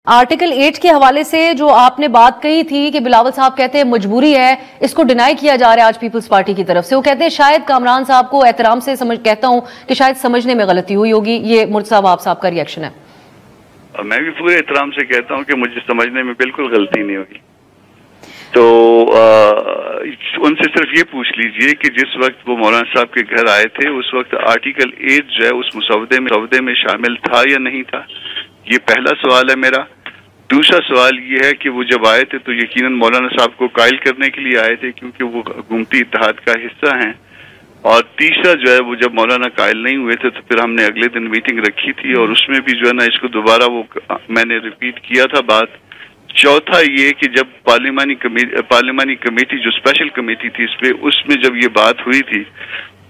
Article 8 کے حوالے سے جو آپ نے بات کہی تھی کہ بلاول صاحب کہتے ہیں مجبوری ہے، اس کو ڈینائی کیا جا رہا ہے آج پیپلز پارٹی کی طرف سے۔ وہ کہتے ہیں شاید کامران صاحب کو احترام سے کہتا ہوں کہ شاید سمجھنے میں غلطی ہوئی ہوگی۔ یہ مرتضی وہاب صاحب کا ریئیکشن ہے۔ میں بھی پورے احترام سے کہتا ہوں کہ مجھے سمجھنے میں بالکل غلطی نہیں ہوگی۔ تو ان سے صرف یہ پوچھ لیجئے کہ جس وقت وہ مولانا صاحب کے گھر آئے تھے اس وقت آرٹیکل 8 جو ہے اس مسودے میں شامل تھا یا نہیں تھا، یہ پہلا سوال ہے میرا۔ دوسرا سوال یہ ہے کہ وہ جب آئے تھے تو یقیناً مولانا صاحب کو قائل کرنے کے لیے آئے تھے کیونکہ وہ حکومتی اتحاد کا حصہ ہیں، اور تیسرا جو ہے وہ جب مولانا قائل نہیں ہوئے تھے تو پھر ہم نے اگلے دن میٹنگ رکھی تھی اور اس میں بھی جو ہے نا اس کو دوبارہ میں نے ریپیٹ کیا تھا بات۔ چوتھا یہ کہ جب پارلیمانی کمیٹی جو اسپیشل کمیٹی تھی اس میں جب یہ بات ہوئی تھی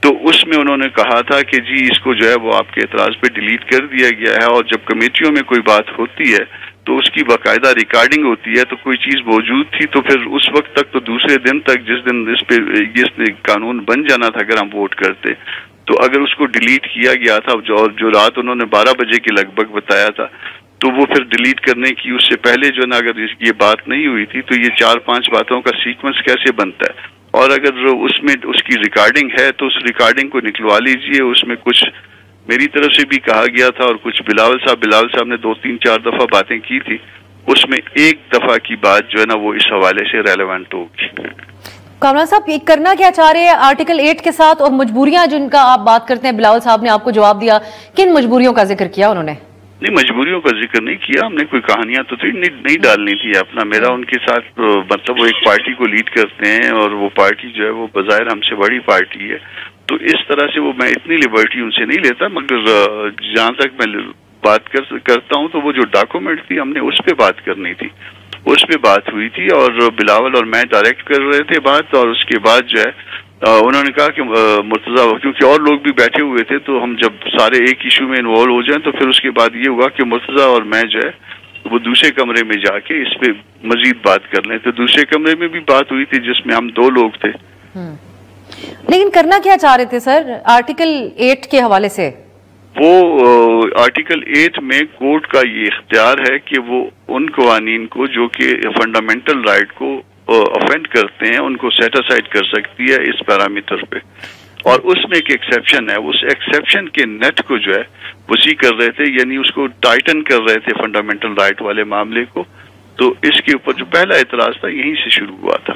تو اس میں انہوں نے کہا تھا کہ جی اس کو جو ہے وہ آپ کے اعتراض پہ ڈیلیٹ کر دیا گیا ہے، اور جب کمیٹیوں میں کوئی بات ہوتی ہے تو اس کی باقاعدہ ریکارڈنگ ہوتی ہے، تو کوئی چیز موجود تھی تو پھر اس وقت تک تو دوسرے دن تک جس دن اس پہ یہ قانون بن جانا تھا اگر ہم ووٹ کرتے، تو اگر اس کو ڈیلیٹ کیا گیا تھا جو رات انہوں نے 12 بجے کے لگ بھگ بتایا تھا، تو وہ پھر ڈیلیٹ کرنے کی اس سے پہلے جو نا اگر یہ بات نہیں ہوئی تھی تو یہ 4-5 باتوں کا سیکوینس کیسے بنتا ہے؟ اور اگر اس میں اس کی ریکارڈنگ ہے تو اس ریکارڈنگ کو نکلوا لیجئے۔ اس میں کچھ میری طرف سے بھی کہا گیا تھا اور کچھ بلاول صاحب نے 2-3-4 دفعہ باتیں کی تھی، اس میں ایک دفعہ کی بات جو ہے نا وہ اس حوالے سے ریلیونٹ ہوگی۔ کامران صاحب یہ کرنا کیا چاہ رہے ہیں آرٹیکل 8 کے ساتھ، اور مجبوریاں جن کا آپ بات کرتے ہیں بلاول صاحب نے آپ کو جواب دیا، کن مجبوریوں کا ذکر کیا انہوں نے؟ نہیں، مجبوریوں کا ذکر نہیں کیا ہم نے، کوئی کہانیاں تو نہیں ڈالنی تھی اپنا۔ میرا ان کے ساتھ مطلب وہ ایک پارٹی کو لیڈ کرتے ہیں اور وہ پارٹی جو ہے وہ بظاہر ہم سے بڑی پارٹی ہے، تو اس طرح سے وہ میں اتنی لبرٹی ان سے نہیں لیتا، مگر جہاں تک میں بات کرتا ہوں تو وہ جو ڈاکومنٹ تھی ہم نے اس پہ بات کرنی تھی، اس پہ بات ہوئی تھی اور بلاول اور میں ڈائریکٹ کر رہے تھے بات، اور اس کے بعد جو ہے انہوں نے کہا کہ مرتضی کیونکہ اور لوگ بھی بیٹھے ہوئے تھے تو ہم جب سارے ایک ایشو میں انوالو ہو جائیں تو پھر اس کے بعد یہ ہوا کہ مرتضی اور میں جو ہے وہ دوسرے کمرے میں جا کے اس پہ مزید بات کر لیں، تو دوسرے کمرے میں بھی بات ہوئی تھی جس میں ہم 2 لوگ تھے۔ لیکن کرنا کیا چاہ رہے تھے سر آرٹیکل 8 کے حوالے سے؟ وہ آرٹیکل 8 میں کورٹ کا یہ اختیار ہے کہ وہ ان قوانین کو جو کہ فنڈامنٹل رائٹ کو افینڈ کرتے ہیں ان کو سیٹ اسائڈ کر سکتی ہے اس پیرامیٹر پہ، اور اس میں ایک ایکسیپشن ہے، اس ایکسیپشن کے نیٹ کو جو ہے وسیع کر رہے تھے، یعنی اس کو ٹائٹن کر رہے تھے فنڈامنٹل رائٹ والے معاملے کو، تو اس کے اوپر جو پہلا اعتراض تھا یہیں سے شروع ہوا تھا۔